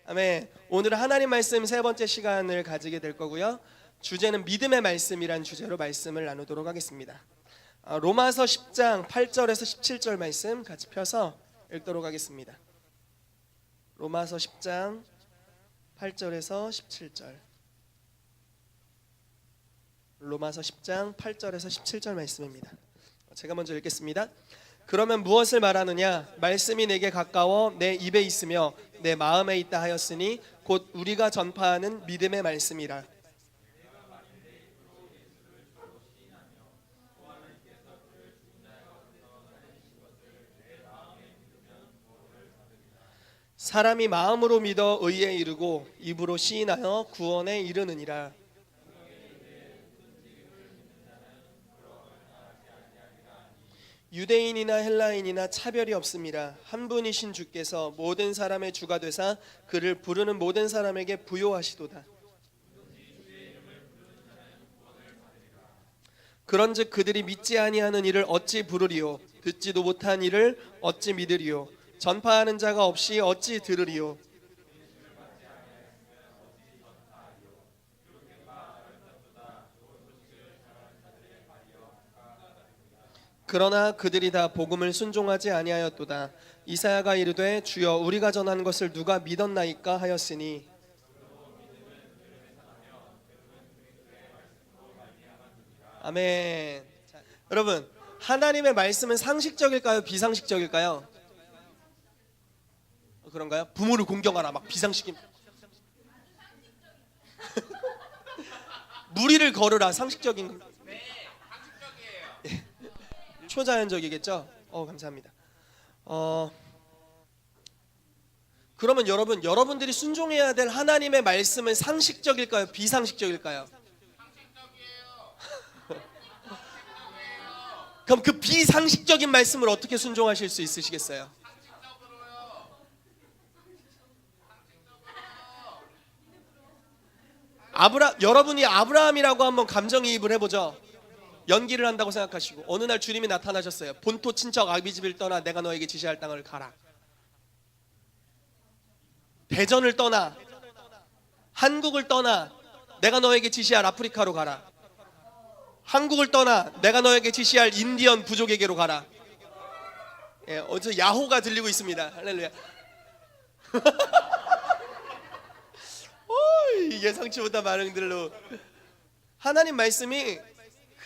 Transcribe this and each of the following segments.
아멘. 오늘은 하나님 말씀 세 번째 시간을 가지게 될 거고요. 주제는 믿음의 말씀이란 주제로 말씀을 나누도록 하겠습니다. 로마서 10장 8절에서 17절 말씀 같이 펴서 읽도록 하겠습니다. 로마서 10장 8절에서 17절. 로마서 10장 8절에서 17절 말씀입니다. 제가 먼저 읽겠습니다. 그러면 무엇을 말하느냐? 말씀이 내게 가까워 내 입에 있으며 내 마음에 있다 하였으니 곧 우리가 전파하는 믿음의 말씀이라. 사람이 마음으로 믿어 의에 이르고 입으로 시인하여 구원에 이르느니라. 유대인이나 헬라인이나 차별이 없습니다. 한 분이신 주께서 모든 사람의 주가 되사 그를 부르는 모든 사람에게 부요하시도다. 그런즉 그들이 믿지 아니하는 이를 어찌 부르리요? 듣지도 못한 이를 어찌 믿으리요? 전파하는 자가 없이 어찌 들으리요? 그러나 그들이 다 복음을 순종하지 아니하였도다. 이사야가 이르되 주여 우리가 전한 것을 누가 믿었나이까 하였으니. 아멘. 자, 여러분, 하나님의 말씀은 상식적일까요? 비상식적일까요? 그런가요? 부모를 공경하라 막 비상식임. 무리를 걸으라 상식적인. 초자연적이겠죠? 감사합니다. 그러면 여러분들이 순종해야 될 하나님의 말씀은 상식적일까요? 비상식적일까요? 그럼 그 비상식적인 말씀을 어떻게 순종하실 수 있으시겠어요? 여러분이 아브라함이라고 한번 감정이입을 해보죠. 연기를 한다고 생각하시고 어느 날 주님이 나타나셨어요. 본토 친척 아비집을 떠나 내가 너에게 지시할 땅을 가라. 대전을 떠나, 한국을 떠나 내가 너에게 지시할 아프리카로 가라. 한국을 떠나 내가 너에게 지시할 인디언 부족에게로 가라. 예, 어디서 야호가 들리고 있습니다. 할렐루야. 예상치 못한 반응들로 하나님 말씀이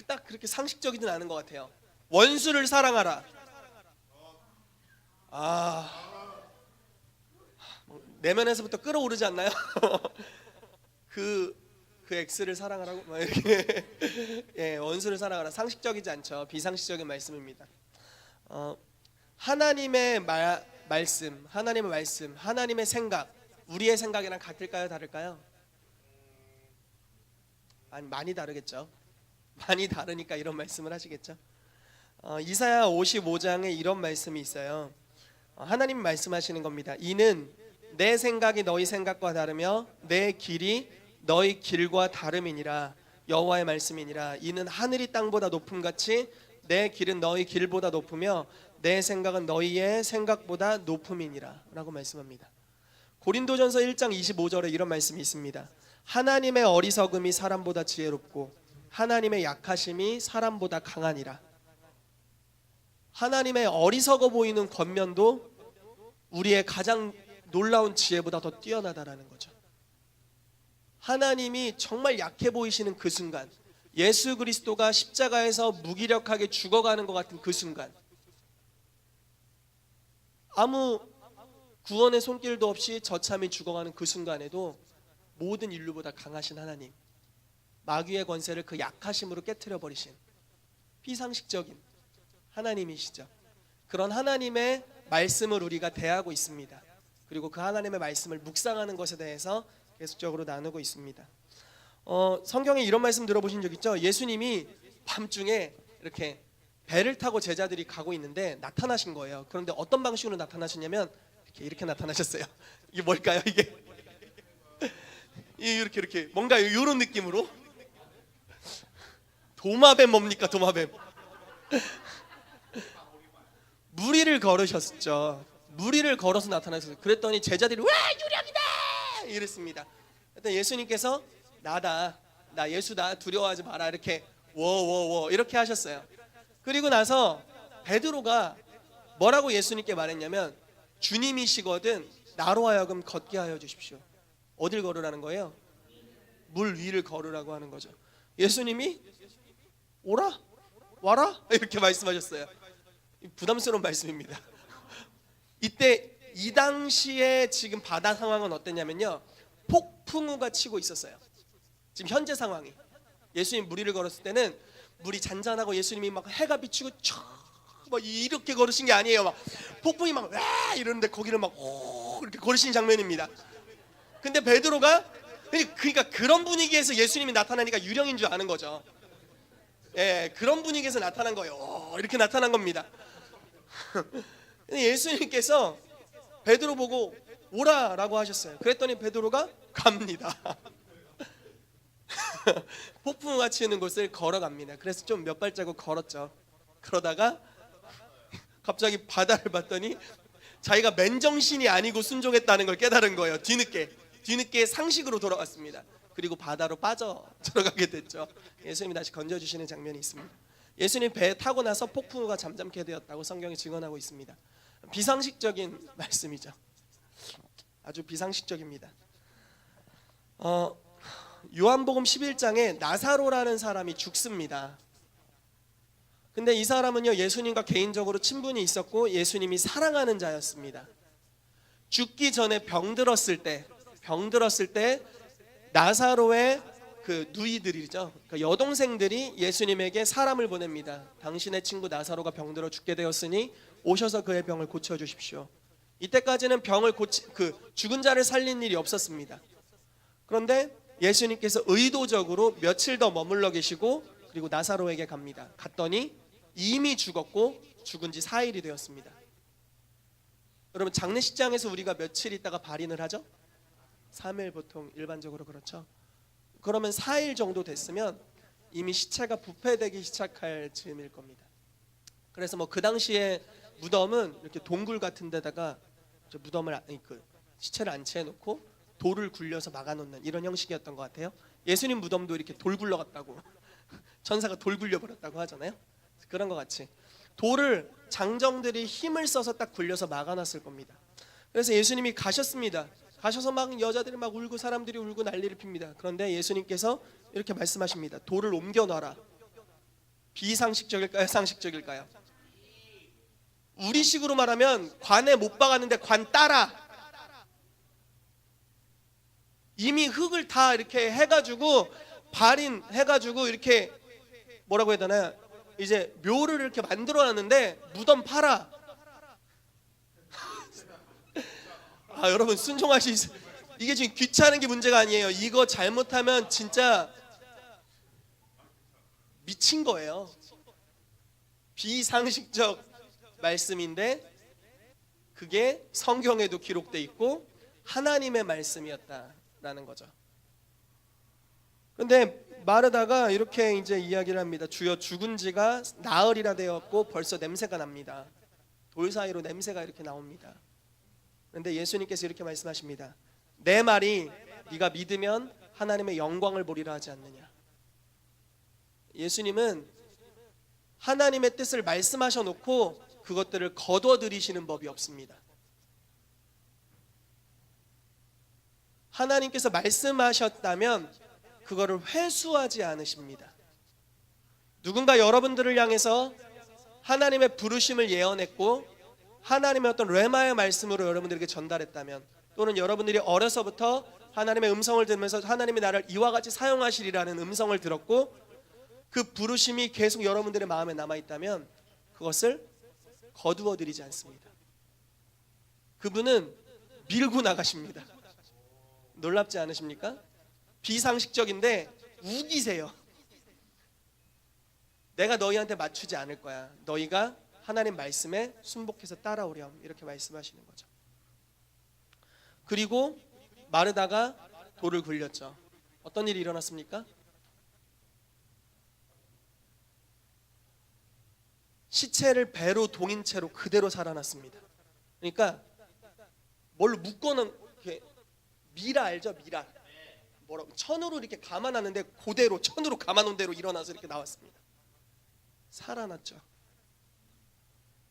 딱 그렇게 상식적이진 않은 것 같아요. 원수를 사랑하라. 내면에서부터 끌어오르지 않나요? 그 X를 사랑하라고 막 이렇게. 예, 원수를 사랑하라. 상식적이지 않죠. 비상식적인 말씀입니다. 하나님의 말씀, 하나님의 생각, 우리의 생각이랑 같을까요, 다를까요? 아니, 많이 다르겠죠. 많이 다르니까 이런 말씀을 하시겠죠. 이사야 55장에 이런 말씀이 있어요. 하나님 말씀하시는 겁니다. 이는 내 생각이 너희 생각과 다르며 내 길이 너희 길과 다름이니라. 여호와의 말씀이니라. 이는 하늘이 땅보다 높음같이 내 길은 너희 길보다 높으며 내 생각은 너희의 생각보다 높음이니라 라고 말씀합니다. 고린도전서 1장 25절에 이런 말씀이 있습니다. 하나님의 어리석음이 사람보다 지혜롭고 하나님의 약하심이 사람보다 강하니라. 하나님의 어리석어 보이는 겉면도 우리의 가장 놀라운 지혜보다 더 뛰어나다라는 거죠. 하나님이 정말 약해 보이시는 그 순간, 예수 그리스도가 십자가에서 무기력하게 죽어가는 것 같은 그 순간, 아무 구원의 손길도 없이 저참히 죽어가는 그 순간에도 모든 인류보다 강하신 하나님, 마귀의 권세를 그 약하심으로 깨트려 버리신 비상식적인 하나님이시죠. 그런 하나님의 말씀을 우리가 대하고 있습니다. 그리고 그 하나님의 말씀을 묵상하는 것에 대해서 계속적으로 나누고 있습니다. 성경에 이런 말씀 들어보신 적 있죠? 예수님이 밤중에 이렇게 배를 타고 제자들이 가고 있는데 나타나신 거예요. 그런데 어떤 방식으로 나타나셨냐면 이렇게 나타나셨어요. 이게 뭘까요? 이게 이렇게 뭔가 이런 느낌으로. 도마뱀 뭡니까? 도마뱀. 무리를 걸으셨죠. 무리를 걸어서 나타나셨어요. 그랬더니 제자들이 와 유령이다 이랬습니다. 일단 예수님께서 나다, 나 예수다, 두려워하지 마라, 이렇게 워워워 이렇게 하셨어요. 그리고 나서 베드로가 뭐라고 예수님께 말했냐면, 주님이시거든 나로 하여금 걷게 하여 주십시오. 어딜 걸으라는 거예요? 물 위를 걸으라고 하는 거죠. 예수님이 오라, 와라 이렇게 말씀하셨어요. 부담스러운 말씀입니다. 이때 이 당시에 지금 바다 상황은 어땠냐면요, 폭풍우가 치고 있었어요. 지금 현재 상황이, 예수님 물 위를 걸었을 때는 물이 잔잔하고 예수님이 막 해가 비치고 막 이렇게 걸으신 게 아니에요. 막 폭풍이 막 와 이러는데 거기를 막 오 이렇게 걸으신 장면입니다. 근데 베드로가, 그러니까 그런 분위기에서 예수님이 나타나니까 유령인 줄 아는 거죠. 예, 그런 분위기에서 나타난 거예요. 오, 이렇게 나타난 겁니다. 예수님께서 베드로 보고 오라라고 하셨어요. 그랬더니 베드로가 갑니다. 폭풍우가 치는 곳을 걸어갑니다. 그래서 좀 몇 발자국 걸었죠. 그러다가 갑자기 바다를 봤더니 자기가 맨정신이 아니고 순종했다는 걸 깨달은 거예요. 뒤늦게 상식으로 돌아왔습니다. 그리고 바다로 빠져 들어가게 됐죠. 예수님이 다시 건져주시는 장면이 있습니다. 예수님 배 타고 나서 폭풍우가 잠잠게 되었다고 성경이 증언하고 있습니다. 비상식적인 말씀이죠. 아주 비상식적입니다. 요한복음 11장에 나사로라는 사람이 죽습니다. 근데 이 사람은요, 예수님과 개인적으로 친분이 있었고 예수님이 사랑하는 자였습니다. 죽기 전에 병들었을 때 나사로의 그 누이들이죠, 그 여동생들이 예수님에게 사람을 보냅니다. 당신의 친구 나사로가 병들어 죽게 되었으니 오셔서 그의 병을 고쳐 주십시오. 이때까지는 죽은 자를 살린 일이 없었습니다. 그런데 예수님께서 의도적으로 며칠 더 머물러 계시고 그리고 나사로에게 갑니다. 갔더니 이미 죽었고 죽은 지 4일이 되었습니다. 여러분, 장례식장에서 우리가 며칠 있다가 발인을 하죠? 3일 보통 일반적으로 그렇죠. 그러면 4일 정도 됐으면 이미 시체가 부패되기 시작할 즈음일 겁니다. 그래서 뭐 그 당시에 무덤은 이렇게 동굴 같은 데다가 시체를 안치해 놓고 돌을 굴려서 막아놓는 이런 형식이었던 것 같아요. 예수님 무덤도 이렇게 돌 굴러갔다고 천사가 돌 굴려버렸다고 하잖아요. 그런 것 같이 돌을 장정들이 힘을 써서 딱 굴려서 막아놨을 겁니다. 그래서 예수님이 가셨습니다. 가셔서 막 여자들이 막 울고 사람들이 울고 난리를 핍니다. 그런데 예수님께서 이렇게 말씀하십니다. 돌을 옮겨놔라. 비상식적일까요? 상식적일까요? 우리식으로 말하면 관에 못 박았는데 관 따라. 이미 흙을 다 이렇게 해가지고 발인해가지고 이렇게 뭐라고 해야 되나, 이제 묘를 이렇게 만들어놨는데 무덤 팔아. 여러분 이게 지금 귀찮은 게 문제가 아니에요. 이거 잘못하면 진짜 미친 거예요. 비상식적 말씀인데 그게 성경에도 기록돼 있고 하나님의 말씀이었다라는 거죠. 그런데 마르다가 이렇게 이제 이야기를 합니다. 주여, 죽은 지가 나흘이나 되었고 벌써 냄새가 납니다. 돌 사이로 냄새가 이렇게 나옵니다. 그런데 예수님께서 이렇게 말씀하십니다. 내 말이 네가 믿으면 하나님의 영광을 보리라 하지 않느냐. 예수님은 하나님의 뜻을 말씀하셔 놓고 그것들을 거둬들이시는 법이 없습니다. 하나님께서 말씀하셨다면 그거를 회수하지 않으십니다. 누군가 여러분들을 향해서 하나님의 부르심을 예언했고 하나님의 어떤 레마의 말씀으로 여러분들에게 전달했다면, 또는 여러분들이 어려서부터 하나님의 음성을 들으면서 하나님이 나를 이와 같이 사용하시리라는 음성을 들었고 그 부르심이 계속 여러분들의 마음에 남아있다면 그것을 거두어 드리지 않습니다. 그분은 밀고 나가십니다. 놀랍지 않으십니까? 비상식적인데 우기세요. 내가 너희한테 맞추지 않을 거야. 너희가 하나님 말씀에 순복해서 따라오렴. 이렇게 말씀하시는 거죠. 그리고 마르다가 돌을 굴렸죠. 어떤 일이 일어났습니까? 시체를 배로 동인 채로 그대로 살아났습니다. 그러니까 뭘로 묶어놓은, 미라 알죠? 미라. 뭐라고 천으로 이렇게 감아놨는데 그대로 천으로 감아놓은 대로 일어나서 이렇게 나왔습니다. 살아났죠.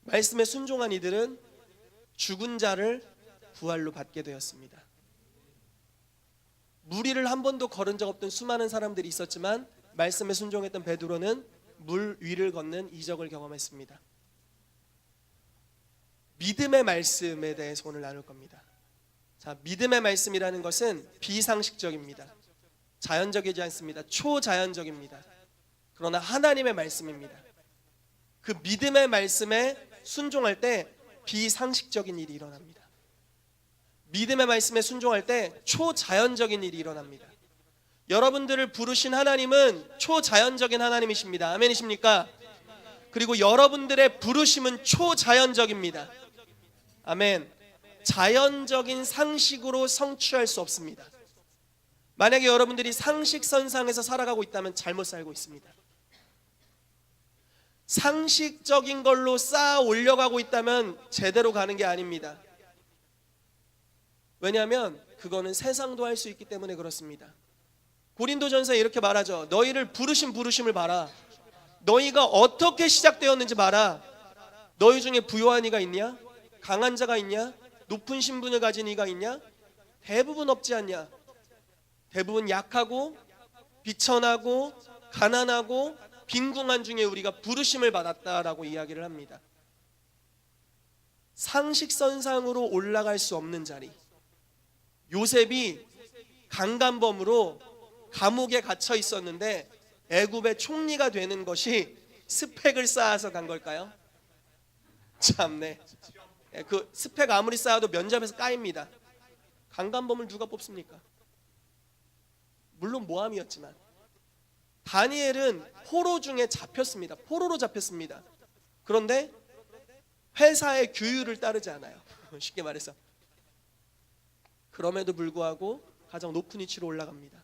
말씀에 순종한 이들은 죽은 자를 부활로 받게 되었습니다. 무리를 한 번도 걸은 적 없던 수많은 사람들이 있었지만 말씀에 순종했던 베드로는 물 위를 걷는 이적을 경험했습니다. 믿음의 말씀에 대해서 오늘 나눌 겁니다. 자, 믿음의 말씀이라는 것은 비상식적입니다. 자연적이지 않습니다. 초자연적입니다. 그러나 하나님의 말씀입니다. 그 믿음의 말씀에 순종할 때 비상식적인 일이 일어납니다. 믿음의 말씀에 순종할 때 초자연적인 일이 일어납니다. 여러분들을 부르신 하나님은 초자연적인 하나님이십니다. 아멘이십니까? 그리고 여러분들의 부르심은 초자연적입니다. 아멘. 자연적인 상식으로 성취할 수 없습니다. 만약에 여러분들이 상식선상에서 살아가고 있다면 잘못 살고 있습니다. 상식적인 걸로 쌓아 올려가고 있다면 제대로 가는 게 아닙니다. 왜냐하면 그거는 세상도 할 수 있기 때문에 그렇습니다. 고린도전서에 이렇게 말하죠. 너희를 부르신 부르심을 봐라. 너희가 어떻게 시작되었는지 봐라. 너희 중에 부요한 이가 있냐? 강한 자가 있냐? 높은 신분을 가진 이가 있냐? 대부분 없지 않냐? 대부분 약하고 비천하고 가난하고 빈궁한 중에 우리가 부르심을 받았다라고 이야기를 합니다. 상식선상으로 올라갈 수 없는 자리. 요셉이 강간범으로 감옥에 갇혀 있었는데 애굽의 총리가 되는 것이 스펙을 쌓아서 간 걸까요? 참네. 그 스펙 아무리 쌓아도 면접에서 까입니다. 강간범을 누가 뽑습니까? 물론 모함이었지만 다니엘은 포로 중에 잡혔습니다. 포로로 잡혔습니다. 그런데 회사의 규율을 따르지 않아요. 쉽게 말해서. 그럼에도 불구하고 가장 높은 위치로 올라갑니다.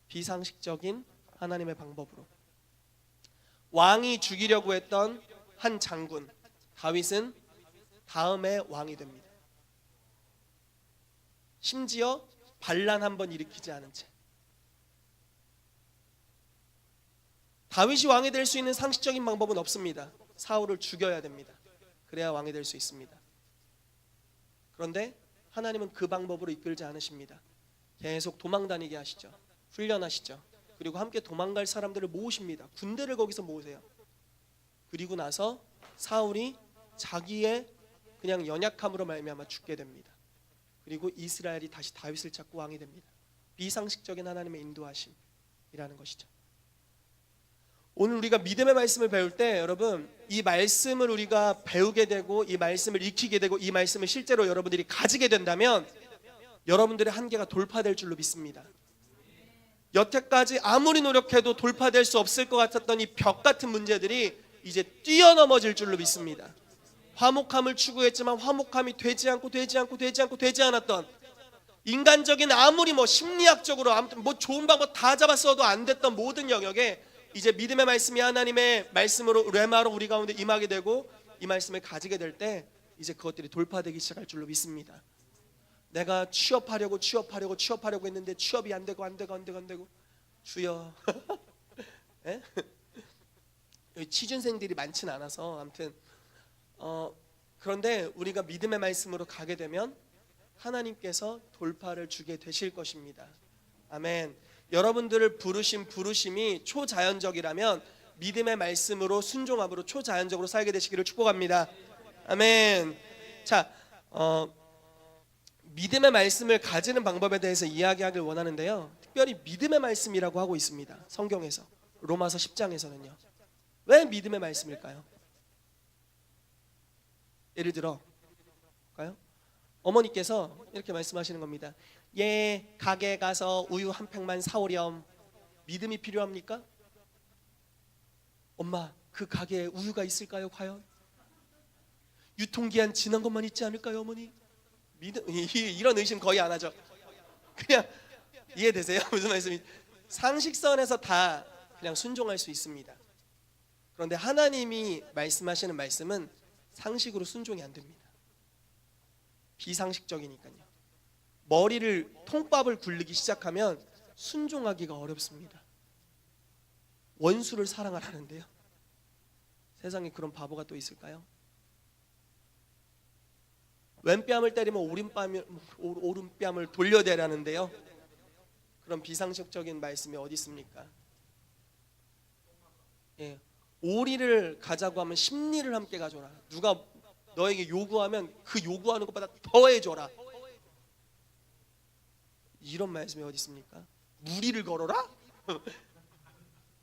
비상식적인 하나님의 방법으로. 왕이 죽이려고 했던 한 장군 다윗은 다음에 왕이 됩니다. 심지어 반란 한번 일으키지 않은 채. 다윗이 왕이 될 수 있는 상식적인 방법은 없습니다. 사울을 죽여야 됩니다. 그래야 왕이 될 수 있습니다. 그런데 하나님은 그 방법으로 이끌지 않으십니다. 계속 도망다니게 하시죠. 훈련하시죠. 그리고 함께 도망갈 사람들을 모으십니다. 군대를 거기서 모으세요. 그리고 나서 사울이 자기의 그냥 연약함으로 말미암아 죽게 됩니다. 그리고 이스라엘이 다시 다윗을 찾고 왕이 됩니다. 비상식적인 하나님의 인도하심이라는 것이죠. 오늘 우리가 믿음의 말씀을 배울 때 여러분 이 말씀을 우리가 배우게 되고 이 말씀을 익히게 되고 이 말씀을 실제로 여러분들이 가지게 된다면 여러분들의 한계가 돌파될 줄로 믿습니다. 여태까지 아무리 노력해도 돌파될 수 없을 것 같았던 이 벽 같은 문제들이 이제 뛰어넘어질 줄로 믿습니다. 화목함을 추구했지만 화목함이 되지 않았던 인간적인 아무리 심리학적으로 아무튼 좋은 방법 다 잡았어도 안 됐던 모든 영역에 이제 믿음의 말씀이 하나님의 말씀으로 레마로 우리 가운데 임하게 되고 이 말씀을 가지게 될 때 이제 그것들이 돌파되기 시작할 줄로 믿습니다. 내가 취업하려고 했는데 취업이 안 되고 주여 취준생들이 많지는 않아서 아무튼 그런데 우리가 믿음의 말씀으로 가게 되면 하나님께서 돌파를 주게 되실 것입니다. 아멘. 여러분들을 부르신 부르심이 초자연적이라면 믿음의 말씀으로 순종함으로 초자연적으로 살게 되시기를 축복합니다. 아멘. 자, 믿음의 말씀을 가지는 방법에 대해서 이야기하길 원하는데요. 특별히 믿음의 말씀이라고 하고 있습니다. 성경에서 로마서 10장에서는요. 왜 믿음의 말씀일까요? 예를 들어 볼까요? 어머니께서 이렇게 말씀하시는 겁니다. 예, 가게 가서 우유 한 팩만 사오렴. 믿음이 필요합니까? 엄마, 그 가게에 우유가 있을까요? 과연? 유통기한 지난 것만 있지 않을까요, 어머니? 믿음, 이런 의심 거의 안 하죠. 그냥 이해되세요? 무슨 말씀이? 상식선에서 다 그냥 순종할 수 있습니다. 그런데 하나님이 말씀하시는 말씀은 상식으로 순종이 안 됩니다. 비상식적이니까요. 머리를 통밥을 굴리기 시작하면 순종하기가 어렵습니다. 원수를 사랑하라는데요. 세상에 그런 바보가 또 있을까요? 왼뺨을 때리면 오른뺨을 돌려대라는데요. 그런 비상식적인 말씀이 어디 있습니까? 예, 오리를 가자고 하면 십리를 함께 가져라. 누가 너에게 요구하면 그 요구하는 것보다 더 해줘라. 이런 말씀이 어디 있습니까? 무리를 걸어라?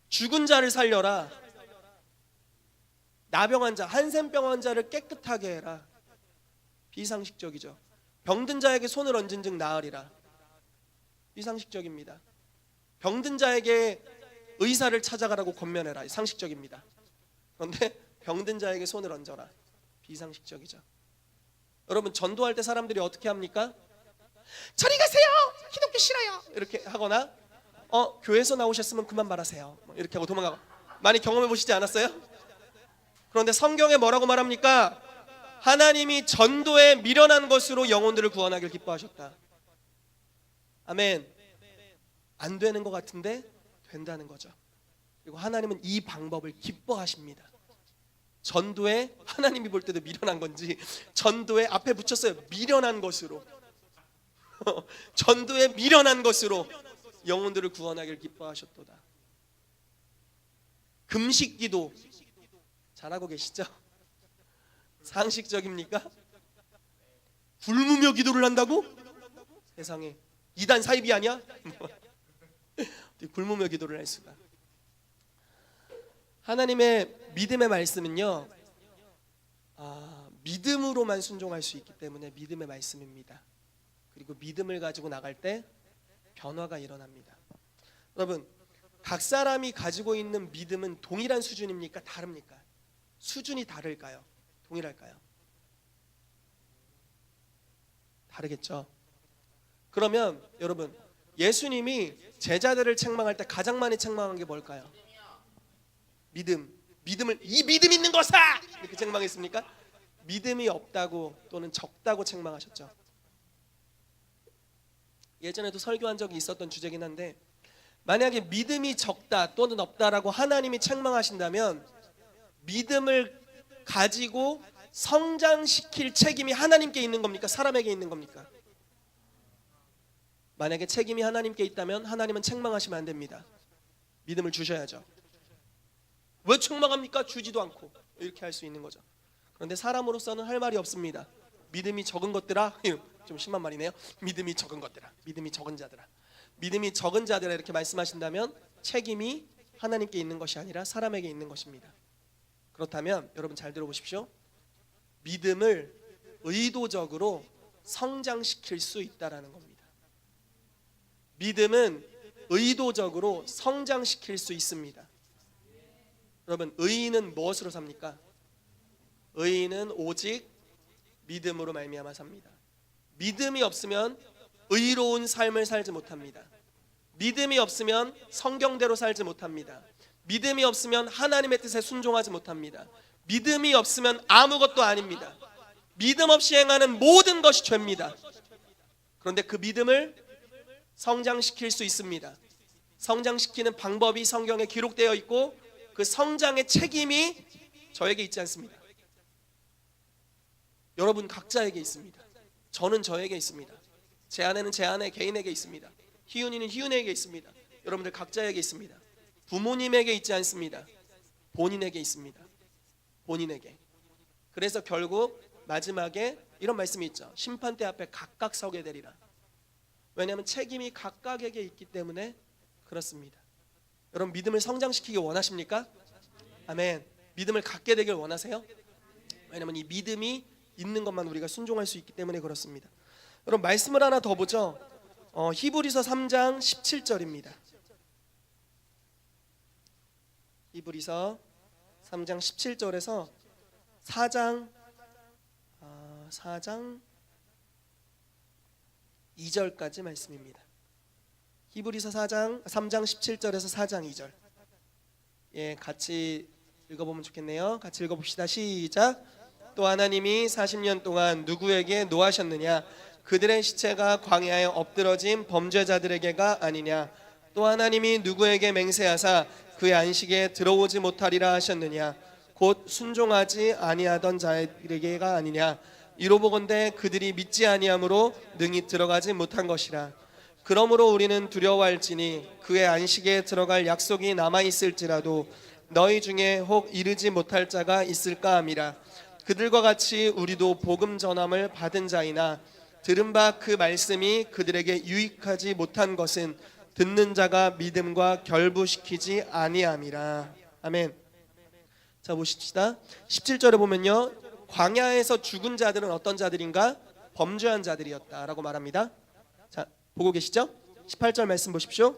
죽은 자를 살려라. 나병 환자, 한센병 환자를 깨끗하게 해라. 비상식적이죠. 병든 자에게 손을 얹은 즉 나으리라. 비상식적입니다. 병든 자에게 의사를 찾아가라고 권면해라. 상식적입니다. 그런데 병든 자에게 손을 얹어라. 비상식적이죠. 여러분, 전도할 때 사람들이 어떻게 합니까? 저리 가세요! 기독교 싫어요! 이렇게 하거나 교회에서 나오셨으면 그만 말하세요. 이렇게 하고 도망가고. 많이 경험해 보시지 않았어요? 그런데 성경에 뭐라고 말합니까? 하나님이 전도에 미련한 것으로 영혼들을 구원하길 기뻐하셨다. 아멘. 안 되는 것 같은데 된다는 거죠. 그리고 하나님은 이 방법을 기뻐하십니다. 전도에 하나님이 볼 때도 미련한 건지, 전도에 앞에 붙였어요. 미련한 것으로. 전도에 미련한 것으로 영혼들을 구원하길 기뻐하셨도다. 금식기도 잘하고 계시죠? 상식적입니까? 굶으며 기도를 한다고? 세상에, 이단 사입이 아니야? 굶으며 기도를 할 수가. 하나님의 믿음의 말씀은요, 믿음으로만 순종할 수 있기 때문에 믿음의 말씀입니다. 그리고 믿음을 가지고 나갈 때 변화가 일어납니다. 여러분, 각 사람이 가지고 있는 믿음은 동일한 수준입니까? 다릅니까? 수준이 다를까요? 동일할까요? 다르겠죠. 그러면 여러분, 예수님이 제자들을 책망할 때 가장 많이 책망한 게 뭘까요? 믿음을, 이 믿음 있는 것아! 이렇게 책망했습니까? 믿음이 없다고 또는 적다고 책망하셨죠. 예전에도 설교한 적이 있었던 주제긴 한데, 만약에 믿음이 적다 또는 없다라고 하나님이 책망하신다면 믿음을 가지고 성장시킬 책임이 하나님께 있는 겁니까? 사람에게 있는 겁니까? 만약에 책임이 하나님께 있다면 하나님은 책망하시면 안 됩니다. 믿음을 주셔야죠. 왜 책망합니까? 주지도 않고. 이렇게 할 수 있는 거죠. 그런데 사람으로서는 할 말이 없습니다. 믿음이 적은 것들아, 좀 심한 말이네요. 믿음이 적은 것들아, 믿음이 적은 자들아, 믿음이 적은 자들아, 이렇게 말씀하신다면 책임이 하나님께 있는 것이 아니라 사람에게 있는 것입니다. 그렇다면 여러분 잘 들어보십시오. 믿음을 의도적으로 성장시킬 수 있다라는 겁니다. 믿음은 의도적으로 성장시킬 수 있습니다. 여러분, 의인은 무엇으로 삽니까? 의인은 오직 믿음으로 말미암아 삽니다. 믿음이 없으면 의로운 삶을 살지 못합니다. 믿음이 없으면 성경대로 살지 못합니다. 믿음이 없으면 하나님의 뜻에 순종하지 못합니다. 믿음이 없으면 아무것도 아닙니다. 믿음 없이 행하는 모든 것이 죄입니다. 그런데 그 믿음을 성장시킬 수 있습니다. 성장시키는 방법이 성경에 기록되어 있고 그 성장의 책임이 저에게 있지 않습니다. 여러분 각자에게 있습니다. 저는 저에게 있습니다. 제 아내는 제 아내 개인에게 있습니다. 희윤이는 희윤에게 있습니다. 여러분들 각자에게 있습니다. 부모님에게 있지 않습니다. 본인에게 있습니다. 본인에게. 그래서 결국 마지막에 이런 말씀이 있죠. 심판대 앞에 각각 서게 되리라. 왜냐하면 책임이 각각에게 있기 때문에 그렇습니다. 여러분 믿음을 성장시키기 원하십니까? 아멘. 믿음을 갖게 되길 원하세요? 왜냐하면 이 믿음이 있는 것만 우리가 순종할 수 있기 때문에 그렇습니다. 여러분 말씀을 하나 더 보죠. 히브리서 3장 17절입니다. 히브리서 3장 17절에서 4장 2절까지 말씀입니다. 히브리서 3장 17절에서 4장 2절. 예, 같이 읽어보면 좋겠네요. 같이 읽어봅시다. 시작. 또 하나님이 40년 동안 누구에게 노하셨느냐? 그들의 시체가 광야에 엎드러진 범죄자들에게가 아니냐. 또 하나님이 누구에게 맹세하사 그의 안식에 들어오지 못하리라 하셨느냐. 곧 순종하지 아니하던 자에게가 아니냐. 이로보건대 그들이 믿지 아니함으로 능히 들어가지 못한 것이라. 그러므로 우리는 두려워할지니 그의 안식에 들어갈 약속이 남아있을지라도 너희 중에 혹 이르지 못할 자가 있을까 함이라. 그들과 같이 우리도 복음 전함을 받은 자이나 들은 바 그 말씀이 그들에게 유익하지 못한 것은 듣는 자가 믿음과 결부시키지 아니함이라. 아멘. 자, 보십시다. 17절에 보면요, 광야에서 죽은 자들은 어떤 자들인가? 범죄한 자들이었다라고 말합니다. 자, 보고 계시죠? 18절 말씀 보십시오.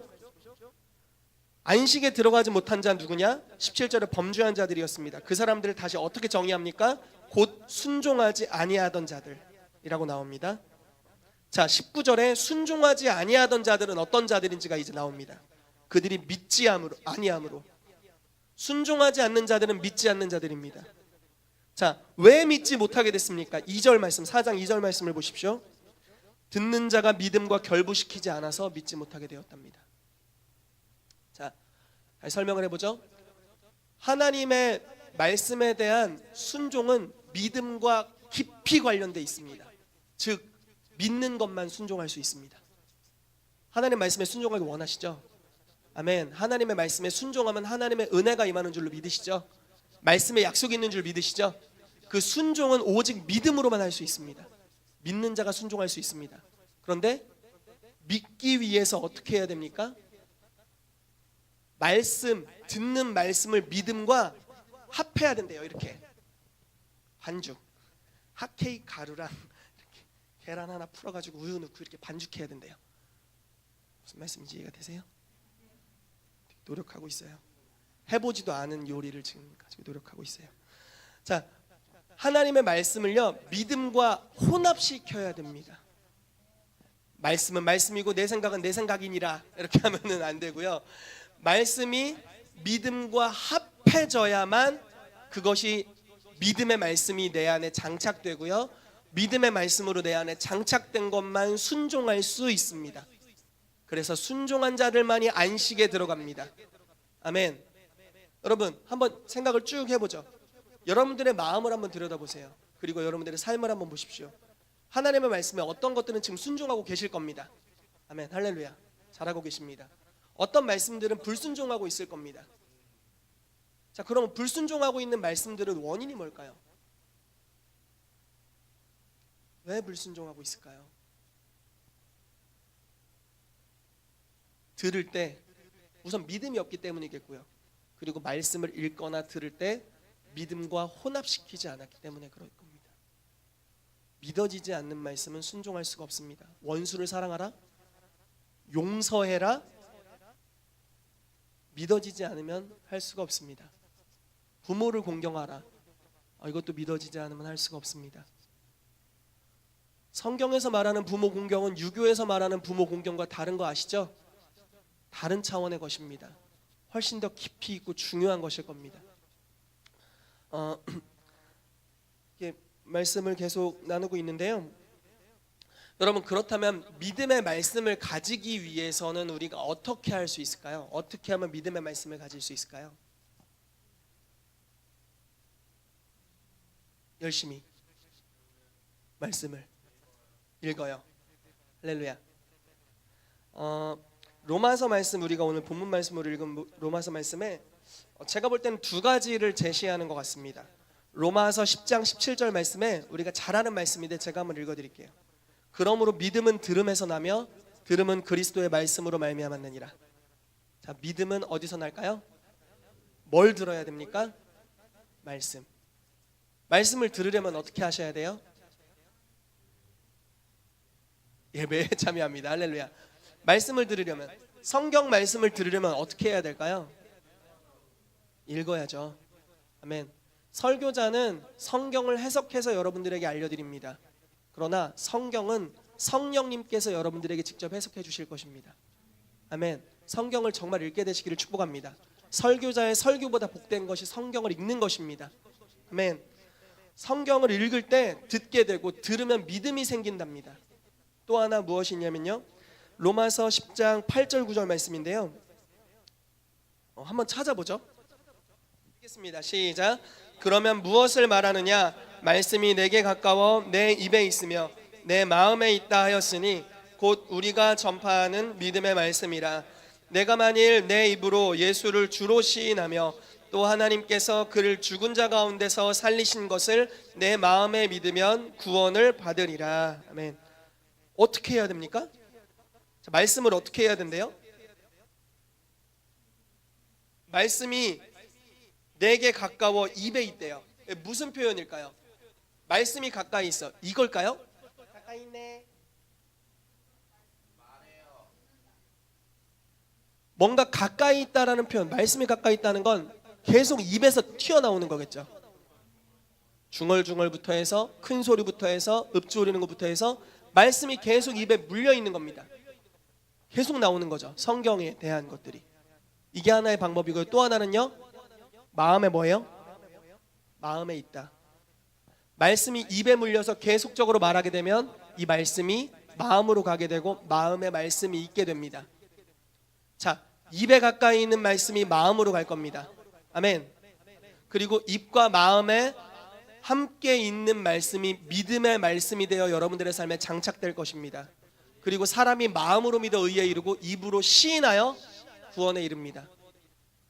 안식에 들어가지 못한 자 누구냐? 17절에 범죄한 자들이었습니다. 그 사람들을 다시 어떻게 정의합니까? 곧 순종하지 아니하던 자들이라고 나옵니다. 자, 19절에 순종하지 아니하던 자들은 어떤 자들인지가 이제 나옵니다. 그들이 믿지 아니함으로. 순종하지 않는 자들은 믿지 않는 자들입니다. 자, 왜 믿지 못하게 됐습니까? 2절 말씀, 4장 2절 말씀을 보십시오. 듣는 자가 믿음과 결부시키지 않아서 믿지 못하게 되었답니다. 자, 설명을 해보죠. 하나님의 말씀에 대한 순종은 믿음과 깊이 관련되어 있습니다. 즉 믿는 것만 순종할 수 있습니다. 하나님 말씀에 순종하기 원하시죠? 아멘. 하나님의 말씀에 순종하면 하나님의 은혜가 임하는 줄로 믿으시죠? 말씀에 약속이 있는 줄 믿으시죠? 그 순종은 오직 믿음으로만 할 수 있습니다. 믿는 자가 순종할 수 있습니다. 그런데 믿기 위해서 어떻게 해야 됩니까? 말씀, 듣는 말씀을 믿음과 합해야 된대요. 이렇게 반죽, 핫케이크 가루랑 이렇게 계란 하나 풀어가지고 우유 넣고 이렇게 반죽해야 된대요. 무슨 말씀인지 이해가 되세요? 노력하고 있어요. 해보지도 않은 요리를 지금 가지고 노력하고 있어요. 자, 하나님의 말씀을요, 믿음과 혼합시켜야 됩니다. 말씀은 말씀이고 내 생각은 내 생각이니라 이렇게 하면은 안 되고요. 말씀이 믿음과 합해져야만 그것이 믿음의 말씀이 내 안에 장착되고요, 믿음의 말씀으로 내 안에 장착된 것만 순종할 수 있습니다. 그래서 순종한 자들만이 안식에 들어갑니다. 아멘. 여러분 한번 생각을 쭉 해보죠. 여러분들의 마음을 한번 들여다보세요. 그리고 여러분들의 삶을 한번 보십시오. 하나님의 말씀에 어떤 것들은 지금 순종하고 계실 겁니다. 아멘. 할렐루야. 잘하고 계십니다. 어떤 말씀들은 불순종하고 있을 겁니다. 자, 그럼 불순종하고 있는 말씀들은 원인이 뭘까요? 왜 불순종하고 있을까요? 들을 때 우선 믿음이 없기 때문이겠고요. 그리고 말씀을 읽거나 들을 때 믿음과 혼합시키지 않았기 때문에 그럴 겁니다. 믿어지지 않는 말씀은 순종할 수가 없습니다. 원수를 사랑하라, 용서해라, 믿어지지 않으면 할 수가 없습니다. 부모를 공경하라, 이것도 믿어지지 않으면 할 수가 없습니다. 성경에서 말하는 부모 공경은 유교에서 말하는 부모 공경과 다른 거 아시죠? 다른 차원의 것입니다. 훨씬 더 깊이 있고 중요한 것일 겁니다. 말씀을 계속 나누고 있는데요. 여러분, 그렇다면 믿음의 말씀을 가지기 위해서는 우리가 어떻게 할 수 있을까요? 어떻게 하면 믿음의 말씀을 가질 수 있을까요? 열심히 말씀을 읽어요. 할렐루야. 로마서 말씀, 우리가 오늘 본문 말씀으로 읽은 로마서 말씀에 제가 볼 때는 두 가지를 제시하는 것 같습니다. 로마서 10장 17절 말씀에 우리가 잘 아는 말씀인데 제가 한번 읽어드릴게요. 그러므로 믿음은 들음에서 나며 들음은 그리스도의 말씀으로 말미암았느니라. 자, 믿음은 어디서 날까요? 뭘 들어야 됩니까? 말씀. 말씀을 들으려면 어떻게 하셔야 돼요? 예배에 참여합니다. 할렐루야. 말씀을 들으려면, 성경 말씀을 들으려면 어떻게 해야 될까요? 읽어야죠. 아멘. 설교자는 성경을 해석해서 여러분들에게 알려드립니다. 그러나 성경은 성령님께서 여러분들에게 직접 해석해 주실 것입니다. 아멘. 성경을 정말 읽게 되시기를 축복합니다. 설교자의 설교보다 복된 것이 성경을 읽는 것입니다. 아멘. 성경을 읽을 때 듣게 되고 들으면 믿음이 생긴답니다. 또 하나 무엇이냐면요, 로마서 10장 8절 9절 말씀인데요. 한번 찾아보죠. 읽겠습니다. 시작. 그러면 무엇을 말하느냐? 말씀이 내게 가까워 내 입에 있으며 내 마음에 있다 하였으니 곧 우리가 전파하는 믿음의 말씀이라. 내가 만일 내 입으로 예수를 주로 시인하며 또 하나님께서 그를 죽은 자 가운데서 살리신 것을 내 마음에 믿으면 구원을 받으리라. 아멘. 어떻게 해야 됩니까? 자, 말씀을 어떻게 해야 된대요? 말씀이 내게 가까워 입에 있대요. 무슨 표현일까요? 말씀이 가까이 있어. 이걸까요? 가까이 있네. 뭔가 가까이 있다라는 표현, 말씀이 가까이 있다는 건 계속 입에서 튀어나오는 거겠죠. 중얼중얼부터 해서 큰 소리부터 해서 읊조리는 것부터 해서 말씀이 계속 입에 물려 있는 겁니다. 계속 나오는 거죠. 성경에 대한 것들이. 이게 하나의 방법이고요. 또 하나는요, 마음에 뭐예요? 마음에 있다. 말씀이 입에 물려서 계속적으로 말하게 되면 이 말씀이 마음으로 가게 되고 마음에 말씀이 있게 됩니다. 자, 입에 가까이 있는 말씀이 마음으로 갈 겁니다. 아멘. 그리고 입과 마음에 함께 있는 말씀이 믿음의 말씀이 되어 여러분들의 삶에 장착될 것입니다. 그리고 사람이 마음으로 믿어 의에 이르고 입으로 시인하여 구원에 이릅니다.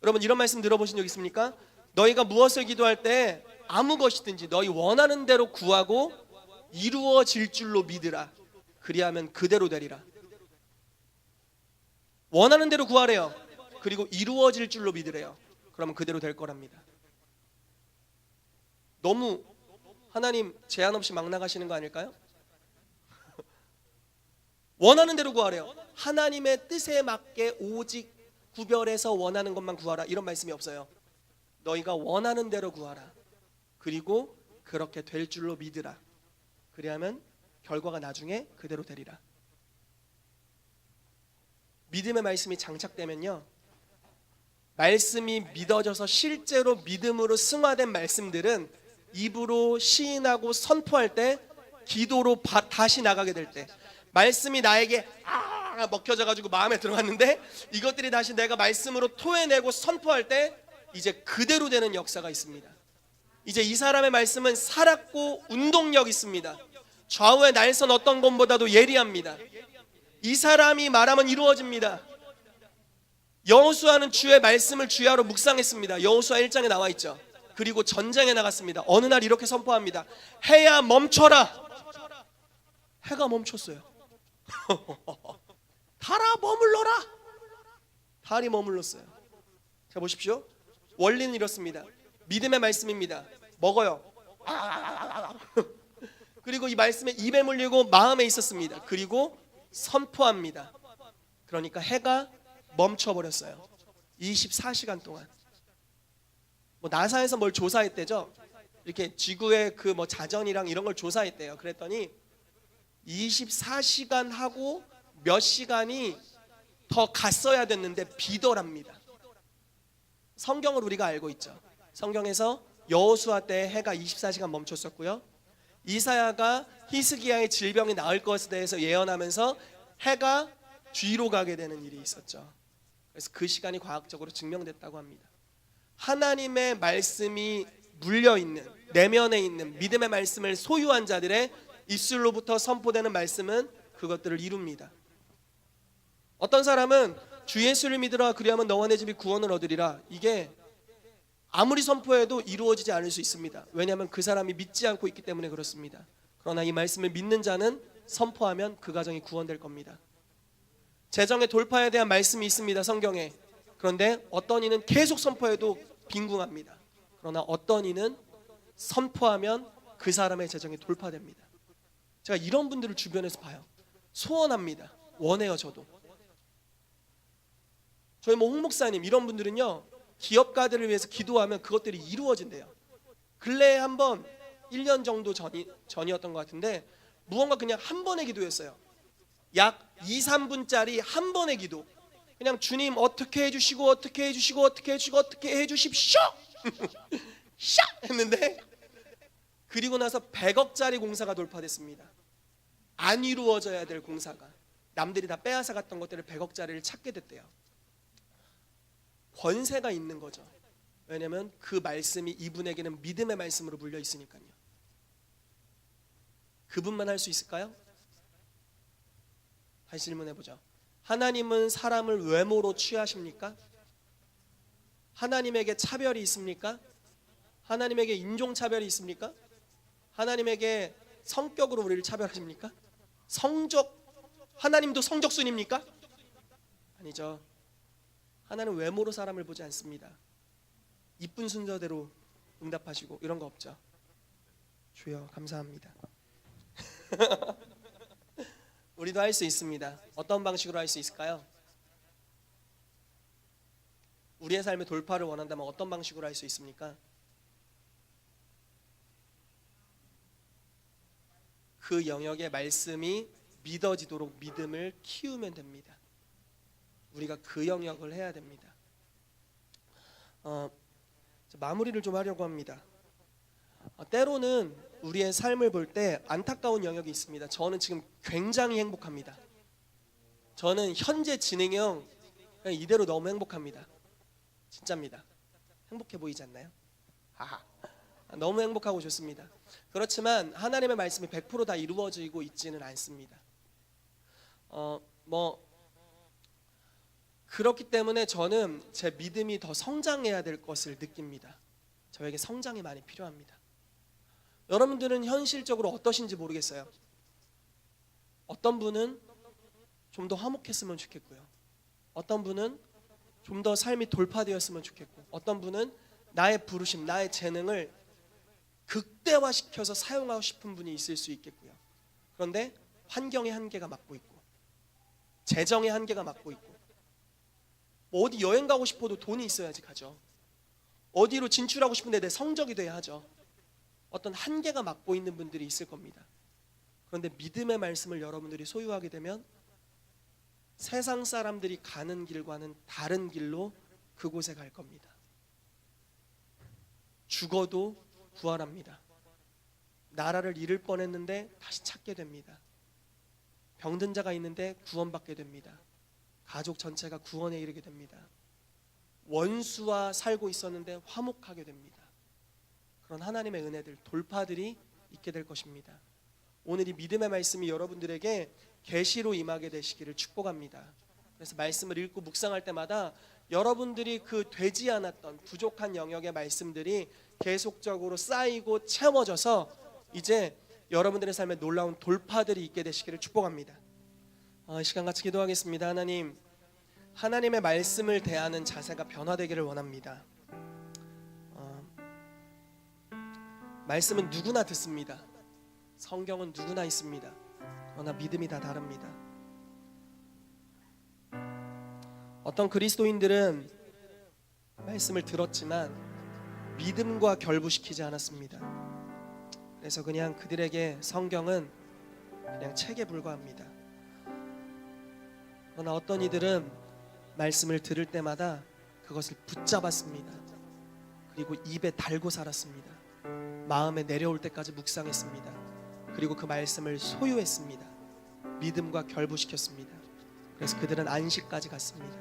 여러분, 이런 말씀 들어보신 적 있습니까? 너희가 무엇을 기도할 때 아무 것이든지 너희 원하는 대로 구하고 이루어질 줄로 믿으라. 그리하면 그대로 되리라. 원하는 대로 구하래요. 그리고 이루어질 줄로 믿으래요. 그러면 그대로 될 거랍니다. 너무 하나님 제한 없이 막 나가시는 거 아닐까요? 원하는 대로 구하래요. 하나님의 뜻에 맞게 오직 구별해서 원하는 것만 구하라, 이런 말씀이 없어요. 너희가 원하는 대로 구하라. 그리고 그렇게 될 줄로 믿으라. 그리하면 결과가 나중에 그대로 되리라. 믿음의 말씀이 장착되면요, 말씀이 믿어져서 실제로 믿음으로 승화된 말씀들은 입으로 시인하고 선포할 때, 기도로 다시 나가게 될 때, 말씀이 나에게 먹혀져가지고 마음에 들어갔는데 이것들이 다시 내가 말씀으로 토해내고 선포할 때 이제 그대로 되는 역사가 있습니다. 이제 이 사람의 말씀은 살았고 운동력 있습니다. 좌우의 날선 어떤 것보다도 예리합니다. 이 사람이 말하면 이루어집니다. 여호수아는 주의 말씀을 주야로 묵상했습니다. 여호수아 1장에 나와 있죠. 그리고 전쟁에 나갔습니다. 어느 날 이렇게 선포합니다. 해야 멈춰라. 해가 멈췄어요. 달아 머물러라. 달이 머물렀어요. 자, 보십시오. 원리는 이렇습니다. 믿음의 말씀입니다. 먹어요. 그리고 이 말씀에 입에 물리고 마음에 있었습니다. 그리고 선포합니다. 그러니까 해가 멈춰버렸어요. 24시간 동안. 나사에서 뭘 조사했대죠. 이렇게 지구의 그 자전이랑 이런 걸 조사했대요. 그랬더니 24시간 하고 몇 시간이 더 갔어야 됐는데 비더랍니다. 성경을 우리가 알고 있죠. 성경에서 여호수아 때 해가 24시간 멈췄었고요. 이사야가 히스기야의 질병이 나을 것에 대해서 예언하면서 해가 뒤로 가게 되는 일이 있었죠. 그래서 그 시간이 과학적으로 증명됐다고 합니다. 하나님의 말씀이 물려있는, 내면에 있는 믿음의 말씀을 소유한 자들의 입술로부터 선포되는 말씀은 그것들을 이룹니다. 어떤 사람은 주 예수를 믿으라 그리하면 너와 내 집이 구원을 얻으리라, 이게 아무리 선포해도 이루어지지 않을 수 있습니다. 왜냐하면 그 사람이 믿지 않고 있기 때문에 그렇습니다. 그러나 이 말씀을 믿는 자는 선포하면 그 가정이 구원될 겁니다. 재정의 돌파에 대한 말씀이 있습니다, 성경에. 그런데 어떤 이는 계속 선포해도 빈궁합니다. 그러나 어떤 이는 선포하면 그 사람의 재정이 돌파됩니다. 제가 이런 분들을 주변에서 봐요. 소원합니다. 원해요. 저도. 저희 홍 목사님 이런 분들은요, 기업가들을 위해서 기도하면 그것들이 이루어진대요. 근래에 한번 1년 정도 전이었던 것 같은데 무언가 그냥 한 번의 기도였어요. 약 2, 3분짜리 한 번의 기도. 그냥 주님 어떻게 해주시고 어떻게 해주시고 어떻게 해주시고 어떻게 해주십시오 샥 했는데, 그리고 나서 100억짜리 공사가 돌파됐습니다. 안 이루어져야 될 공사가 남들이 다 빼앗아 갔던 것들을 100억짜리를 찾게 됐대요. 권세가 있는 거죠. 왜냐하면 그 말씀이 이분에게는 믿음의 말씀으로 물려 있으니까요. 그분만 할 수 있을까요? 다시 질문해 보죠. 하나님은 사람을 외모로 취하십니까? 하나님에게 차별이 있습니까? 하나님에게 인종차별이 있습니까? 하나님에게 성격으로 우리를 차별하십니까? 하나님도 성적순입니까? 아니죠. 하나님은 외모로 사람을 보지 않습니다. 이쁜 순서대로 응답하시고 이런 거 없죠. 주여 감사합니다. 우리도 할 수 있습니다. 어떤 방식으로 할 수 있을까요? 우리의 삶의 돌파를 원한다면 어떤 방식으로 할 수 있습니까? 그 영역의 말씀이 믿어지도록 믿음을 키우면 됩니다. 우리가 그 영역을 해야 됩니다. 마무리를 좀 하려고 합니다. 때로는 우리의 삶을 볼 때 안타까운 영역이 있습니다. 저는 지금 굉장히 행복합니다. 저는 현재 진행형 그냥 이대로 너무 행복합니다. 진짜입니다. 행복해 보이지 않나요? 너무 행복하고 좋습니다. 그렇지만 하나님의 말씀이 100% 다 이루어지고 있지는 않습니다. 그렇기 때문에 저는 제 믿음이 더 성장해야 될 것을 느낍니다. 저에게 성장이 많이 필요합니다. 여러분들은 현실적으로 어떠신지 모르겠어요. 어떤 분은 좀 더 화목했으면 좋겠고요. 어떤 분은 좀 더 삶이 돌파되었으면 좋겠고, 어떤 분은 나의 부르심, 나의 재능을 극대화시켜서 사용하고 싶은 분이 있을 수 있겠고요. 그런데 환경의 한계가 막고 있고, 재정의 한계가 막고 있고, 어디 여행 가고 싶어도 돈이 있어야지 가죠. 어디로 진출하고 싶은데 내 성적이 돼야 하죠. 어떤 한계가 막고 있는 분들이 있을 겁니다. 그런데 믿음의 말씀을 여러분들이 소유하게 되면 세상 사람들이 가는 길과는 다른 길로 그곳에 갈 겁니다. 죽어도 부활합니다. 나라를 잃을 뻔했는데 다시 찾게 됩니다. 병든 자가 있는데 구원받게 됩니다. 가족 전체가 구원에 이르게 됩니다. 원수와 살고 있었는데 화목하게 됩니다. 그런 하나님의 은혜들, 돌파들이 있게 될 것입니다. 오늘 이 믿음의 말씀이 여러분들에게 계시로 임하게 되시기를 축복합니다. 그래서 말씀을 읽고 묵상할 때마다 여러분들이 그 되지 않았던 부족한 영역의 말씀들이 계속적으로 쌓이고 채워져서 이제 여러분들의 삶에 놀라운 돌파들이 있게 되시기를 축복합니다. 이 시간 같이 기도하겠습니다. 하나님, 하나님의 말씀을 대하는 자세가 변화되기를 원합니다. 말씀은 누구나 듣습니다. 성경은 누구나 있습니다. 그러나 믿음이 다 다릅니다. 어떤 그리스도인들은 말씀을 들었지만 믿음과 결부시키지 않았습니다. 그래서 그냥 그들에게 성경은 그냥 책에 불과합니다. 그러나 어떤 이들은 말씀을 들을 때마다 그것을 붙잡았습니다. 그리고 입에 달고 살았습니다. 마음에 내려올 때까지 묵상했습니다. 그리고 그 말씀을 소유했습니다. 믿음과 결부시켰습니다. 그래서 그들은 안식까지 갔습니다.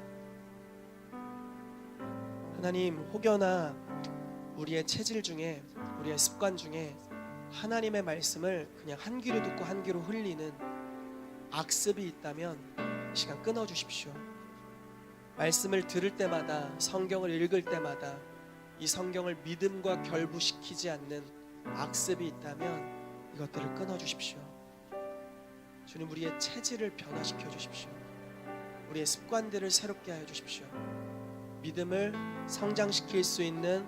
하나님, 혹여나 우리의 체질 중에, 우리의 습관 중에 하나님의 말씀을 그냥 한 귀로 듣고 한 귀로 흘리는 악습이 있다면 시간 끊어주십시오. 말씀을 들을 때마다, 성경을 읽을 때마다 이 성경을 믿음과 결부시키지 않는 악습이 있다면 이것들을 끊어주십시오. 주님, 우리의 체질을 변화시켜 주십시오. 우리의 습관들을 새롭게 하여 주십시오. 믿음을 성장시킬 수 있는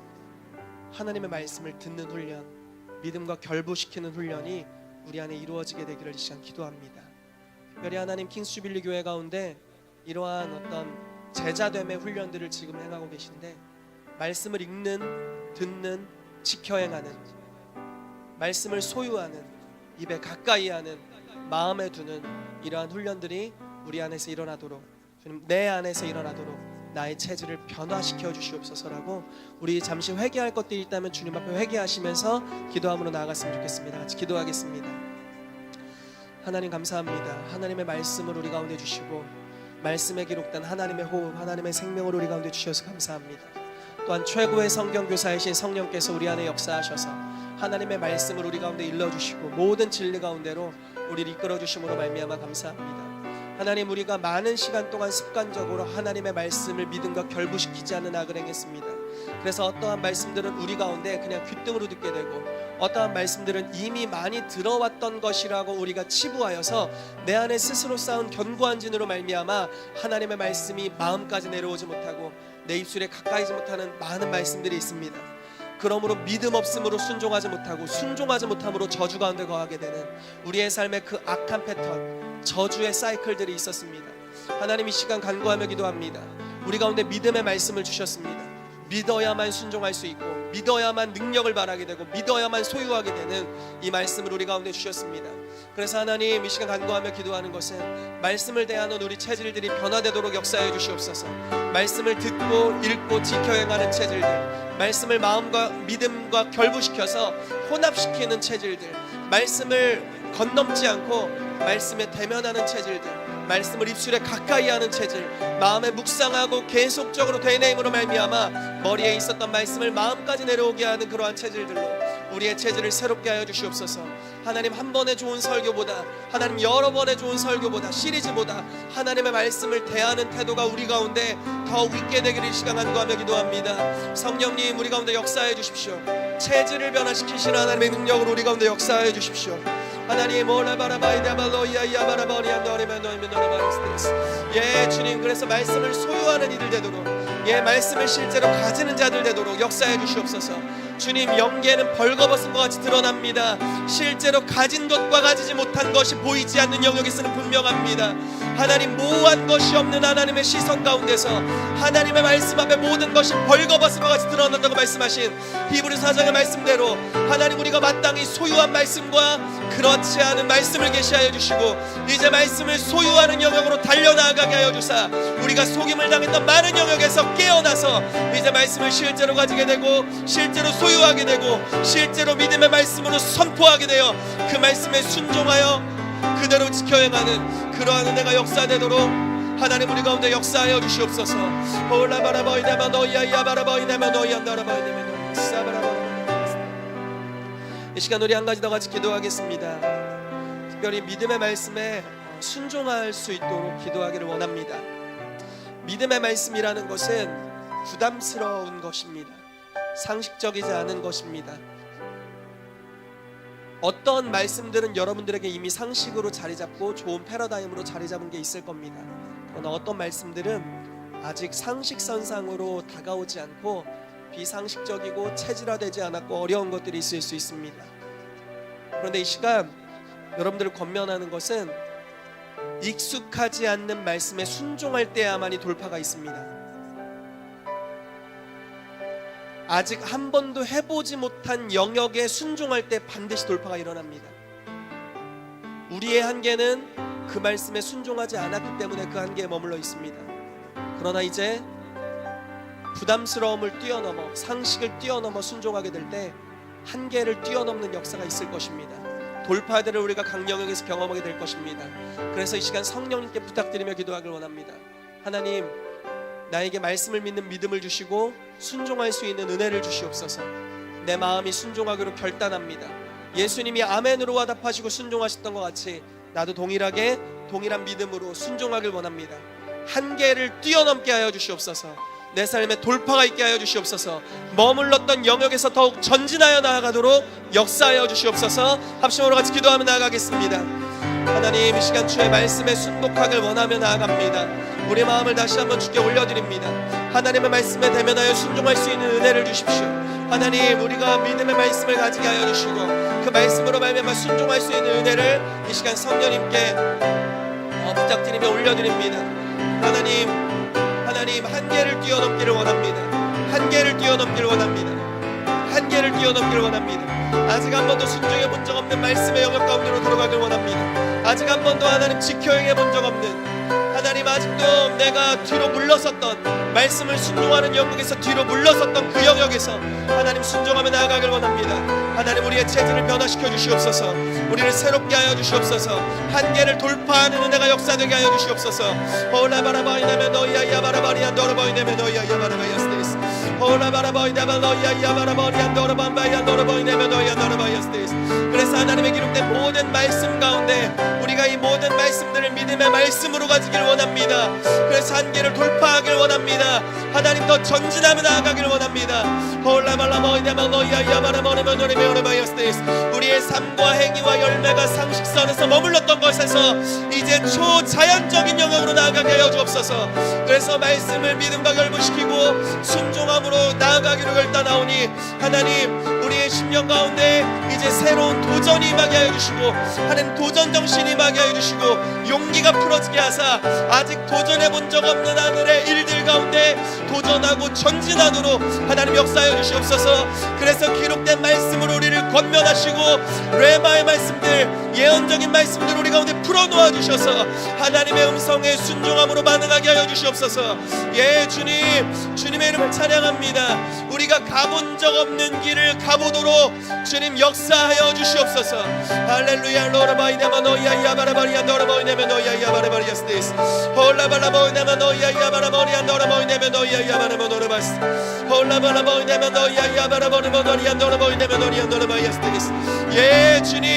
하나님의 말씀을 듣는 훈련, 믿음과 결부시키는 훈련이 우리 안에 이루어지게 되기를 이 시간 기도합니다. 특별히 하나님, 킹스주빌리 교회 가운데 이러한 어떤 제자됨의 훈련들을 지금 행하고 계신데, 말씀을 읽는, 듣는, 지켜 행하는, 말씀을 소유하는, 입에 가까이 하는, 마음에 두는 이러한 훈련들이 우리 안에서 일어나도록, 주님, 내 안에서 일어나도록 나의 체질을 변화시켜 주시옵소서라고, 우리 잠시 회개할 것들이 있다면 주님 앞에 회개하시면서 기도함으로 나아갔으면 좋겠습니다. 같이 기도하겠습니다. 하나님 감사합니다. 하나님의 말씀을 우리 가운데 주시고 말씀에 기록된 하나님의 호흡, 하나님의 생명을 우리 가운데 주셔서 감사합니다. 또한 최고의 성경교사이신 성령께서 우리 안에 역사하셔서 하나님의 말씀을 우리 가운데 일러주시고 모든 진리 가운데로 우리를 이끌어주심으로 말미암아 감사합니다. 하나님, 우리가 많은 시간 동안 습관적으로 하나님의 말씀을 믿음과 결부시키지 않는 악을 행했습니다. 그래서 어떠한 말씀들은 우리 가운데 그냥 귓등으로 듣게 되고 어떠한 말씀들은 이미 많이 들어왔던 것이라고 우리가 치부하여서 내 안에 스스로 쌓은 견고한 진으로 말미암아 하나님의 말씀이 마음까지 내려오지 못하고 내 입술에 가까이지 못하는 많은 말씀들이 있습니다. 그러므로 믿음 없음으로 순종하지 못하고 순종하지 못함으로 저주 가운데 거하게 되는 우리의 삶의 그 악한 패턴, 저주의 사이클들이 있었습니다. 하나님, 이 시간 간구하며 기도합니다. 우리 가운데 믿음의 말씀을 주셨습니다. 믿어야만 순종할 수 있고 믿어야만 능력을 발하게 되고 믿어야만 소유하게 되는 이 말씀을 우리 가운데 주셨습니다. 그래서 하나님, 이 시간 간구하며 기도하는 것은 말씀을 대하는 우리 체질들이 변화되도록 역사해 주시옵소서. 말씀을 듣고 읽고 지켜 행하는 체질들, 말씀을 마음과 믿음과 결부시켜서 혼합시키는 체질들, 말씀을 건넘지 않고 말씀에 대면하는 체질들, 말씀을 입술에 가까이 하는 체질, 마음에 묵상하고 계속적으로 되뇌 힘으로 말미암아 머리에 있었던 말씀을 마음까지 내려오게 하는 그러한 체질들로 우리의 체질을 새롭게 하여 주시옵소서. 하나님, 한 번의 좋은 설교보다, 하나님 여러 번의 좋은 설교보다, 시리즈보다 하나님의 말씀을 대하는 태도가 우리 가운데 더 있게 되기를 이 시간 간구하며 기도합니다. 성령님, 우리 가운데 역사해 주십시오. 체질을 변화시키시는 하나님의 능력으로 우리 가운데 역사해 주십시오. 하나님, 예 주님, 그래서 말씀을 소유하는 이들 되도록, 예 말씀을 실제로 가지는 자들 되도록 역사해 주시옵소서. 주님, 영계는 벌거벗은 것 같이 드러납니다. 실제로 가진 것과 가지지 못한 것이 보이지 않는 영역에서는 분명합니다. 하나님, 모호한 것이 없는 하나님의 시선 가운데서 하나님의 말씀 앞에 모든 것이 벌거벗은 것 같이 드러난다고 말씀하신 히브리서 4장의 말씀대로 하나님, 우리가 마땅히 소유한 말씀과 그렇지 않은 말씀을 계시하여 주시고 이제 말씀을 소유하는 영역으로 달려나가게 하여 주사 우리가 속임을 당했던 많은 영역에서 깨어나서 이제 말씀을 실제로 가지게 되고 실제로 소유하게 되고 실제로 믿음의 말씀으로 선포하게 되어 그 말씀에 순종하여 그대로 지켜 행하는 그러한 은혜가 역사되도록 하나님, 우리 가운데 역사하여 주시옵소서. 이 시간 우리 한 가지 더 같이 기도하겠습니다. 특별히 믿음의 말씀에 순종할 수 있도록 기도하기를 원합니다. 믿음의 말씀이라는 것은 부담스러운 것입니다. 상식적이지 않은 것입니다. 어떤 말씀들은 여러분들에게 이미 상식으로 자리 잡고 좋은 패러다임으로 자리 잡은 게 있을 겁니다. 그러나 어떤 말씀들은 아직 상식선상으로 다가오지 않고 비상식적이고 체질화되지 않았고 어려운 것들이 있을 수 있습니다. 그런데 이 시간 여러분들을 권면하는 것은 익숙하지 않는 말씀에 순종할 때야만이 돌파가 있습니다. 아직 한 번도 해보지 못한 영역에 순종할 때 반드시 돌파가 일어납니다. 우리의 한계는 그 말씀에 순종하지 않았기 때문에 그 한계에 머물러 있습니다. 그러나 이제 부담스러움을 뛰어넘어 상식을 뛰어넘어 순종하게 될 때 한계를 뛰어넘는 역사가 있을 것입니다. 돌파들을 우리가 각 영역에서 경험하게 될 것입니다. 그래서 이 시간 성령님께 부탁드리며 기도하길 원합니다. 하나님, 나에게 말씀을 믿는 믿음을 주시고 순종할 수 있는 은혜를 주시옵소서. 내 마음이 순종하기로 결단합니다. 예수님이 아멘으로 화답하시고 순종하셨던 것 같이 나도 동일한 믿음으로 순종하길 원합니다. 한계를 뛰어넘게 하여 주시옵소서. 내 삶에 돌파가 있게 하여 주시옵소서. 머물렀던 영역에서 더욱 전진하여 나아가도록 역사하여 주시옵소서. 합심으로 같이 기도하며 나아가겠습니다. 하나님, 이 시간 주의 말씀에 순복하길 원하며 나아갑니다. 우리 마음을 다시 한번 주께 올려드립니다. 하나님의 말씀에 대면하여 순종할 수 있는 은혜를 주십시오. 하나님, 우리가 믿음의 말씀을 가지게 하여 주시고 그 말씀으로 말미암아 순종할 수 있는 은혜를 이 시간 성령님께 부탁드리며 올려드립니다. 하나님, 한계를 뛰어넘기를 원합니다. 한계를 뛰어넘기를 원합니다. 한계를 뛰어넘기를 원합니다. 아직 한 번도 순종해 본 적 없는 말씀의 영역 가운데로 들어가길 원합니다. 아직 한 번도 하나님 지켜 행해 본 적 없는 하나님 아직도 내가 뒤로 물러섰던, 말씀을 순종하는 영역에서 뒤로 물러섰던 그 영역에서 하나님 순종하며 나아가길 원합니다. 하나님 우리의 체질을 변화시켜 주시옵소서. 우리를 새롭게 하여 주시옵소서. 한계를 돌파하는 은혜가 역사되게 하여 주시옵소서. 올라바라바이네메 너희야 바라바리안 너르바이네메 너희야 바라바이스테스. 올라바라바이네메 너희야 바라바리안 너르반바이안 너르바이네메 너희야 너르바이스테스. 그래서 하나님의 기록된 모든 말씀 가운데 우리가 이 모든 말씀들을 믿음의 말씀으로 가지길 원합니다. 그래서 한계를 돌파하길 원합니다. 하나님 더 전진하며 나아가길 원합니다. 우리의 삶과 행위와 열매가 상식선에서 머물렀던 것에서 이제 초자연적인 영역으로 나아가게 하여 주옵소서. 그래서 말씀을 믿음과 결부시키고 순종함으로 나아가기로 결단하오니 하나님 우리의 심령 가운데 이제 새로운 도전이 임하게 하여 주시고, 하나님 도전 정신이 임하게 하여 주시고, 용기가 풀어지게 하사 아직 도전해본 적 없는 하늘의 일들 가운데 도전하고 전진하도록 하나님 역사하여 주시옵소서. 그래서 기록된 말씀으로 우리를 권면하시고 레마의 말씀들, 예언적인 말씀들 우리 가운데 풀어놓아 주셔서 하나님의 음성에 순종함으로 반응하게 하여 주시옵소서. 예 주님, 주님의 이름을 찬양합니다. 우리가 가본 적 없는 길을 가보도록 주님 역사하여 주시옵소서. 할렐루야. 로라바이네마 너희야 야바라바리야 너라바이네마 너희야 야바라바리야 스테이스. 홀라바라바이네마 너희야 야바라바리야 너라바이네마 너희야 야바라바 너라바스. 홀라바라바이네마 너희야 야바라바리마 너희야 너라바이네마 너희야 너라바이야 스테이스. 예 주님,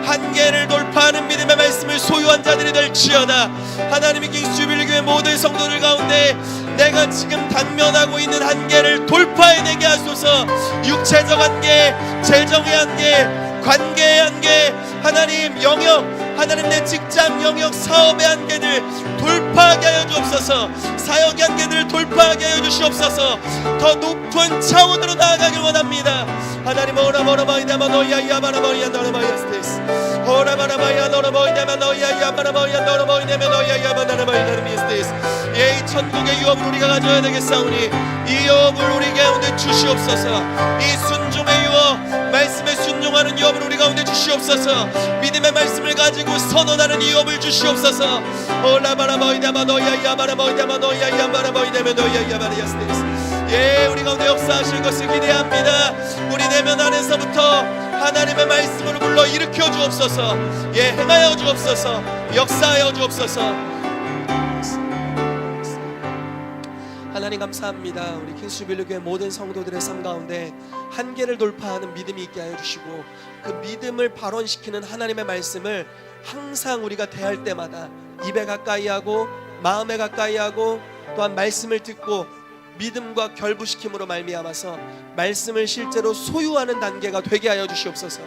한계를 돌파하는 믿음의 말씀을 소유한 자들이 될지어다. 하나님의 킹스주빌교회 모든 성도들 가운데 내가 지금 당면하고 있는 한계를 돌파해내게 하소서. 육체적 한계, 재정의 한계, 관계의 한계, 하나님 영역, 하나님 내 직장 영역, 사업의 한계들 돌파하게 하여 주옵소서. 사역의 한계들을 돌파하게 하여 주시옵소서. 더 높은 차원으로 나아가길 원합니다. 하나님 오라바라바이다마 너희야 야바라바이야 너라바이야 스테이스. 오라바라바이야 너라바이다마 너희야 야바라바이야 너라바이다마 너희야 야바라바이야 스테이스. 예, 이 천국의 유업을 우리가 가져야 되겠사오니 이 유업을 우리 가운데 주시옵소서. 이 순종의 유업, 말씀에 순종하는 유업을 우리 가운데 주시옵소서. 믿음의 말씀을 가지고 선언하는 이 유업을 주시옵소서. 오라바라바이다마 너희야 야바라바이다마 너희야 야바라바이다마 너희야 야바라야 스테이스. 예, 우리 가운데 역사하실 것을 기대합니다. 우리 내면 안에서부터 하나님의 말씀으로 불러 일으켜 주옵소서. 예, 행하여 주옵소서. 역사하여 주옵소서. 하나님 감사합니다. 우리 킹스주빌교회 모든 성도들의 삶 가운데 한계를 돌파하는 믿음이 있게 하여 주시고, 그 믿음을 발원시키는 하나님의 말씀을 항상 우리가 대할 때마다 입에 가까이 하고 마음에 가까이 하고 또한 말씀을 듣고 믿음과 결부시킴으로 말미암아서 말씀을 실제로 소유하는 단계가 되게 하여 주시옵소서.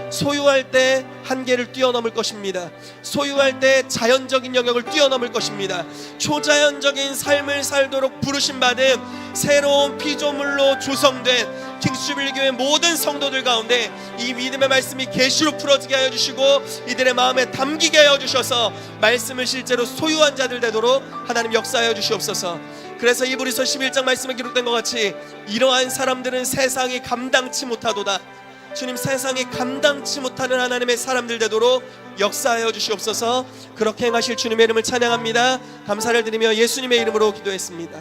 소유할 때 한계를 뛰어넘을 것입니다. 소유할 때 자연적인 영역을 뛰어넘을 것입니다. 초자연적인 삶을 살도록 부르심받은 새로운 피조물로 조성된 킹스주빌교회 모든 성도들 가운데 이 믿음의 말씀이 계시로 풀어지게 하여 주시고 이들의 마음에 담기게 하여 주셔서 말씀을 실제로 소유한 자들 되도록 하나님 역사하여 주시옵소서. 그래서 이브리서 11장 말씀에 기록된 것 같이 이러한 사람들은 세상이 감당치 못하도다. 주님, 세상이 감당치 못하는 하나님의 사람들 되도록 역사하여 주시옵소서. 그렇게 행하실 주님의 이름을 찬양합니다. 감사를 드리며 예수님의 이름으로 기도했습니다.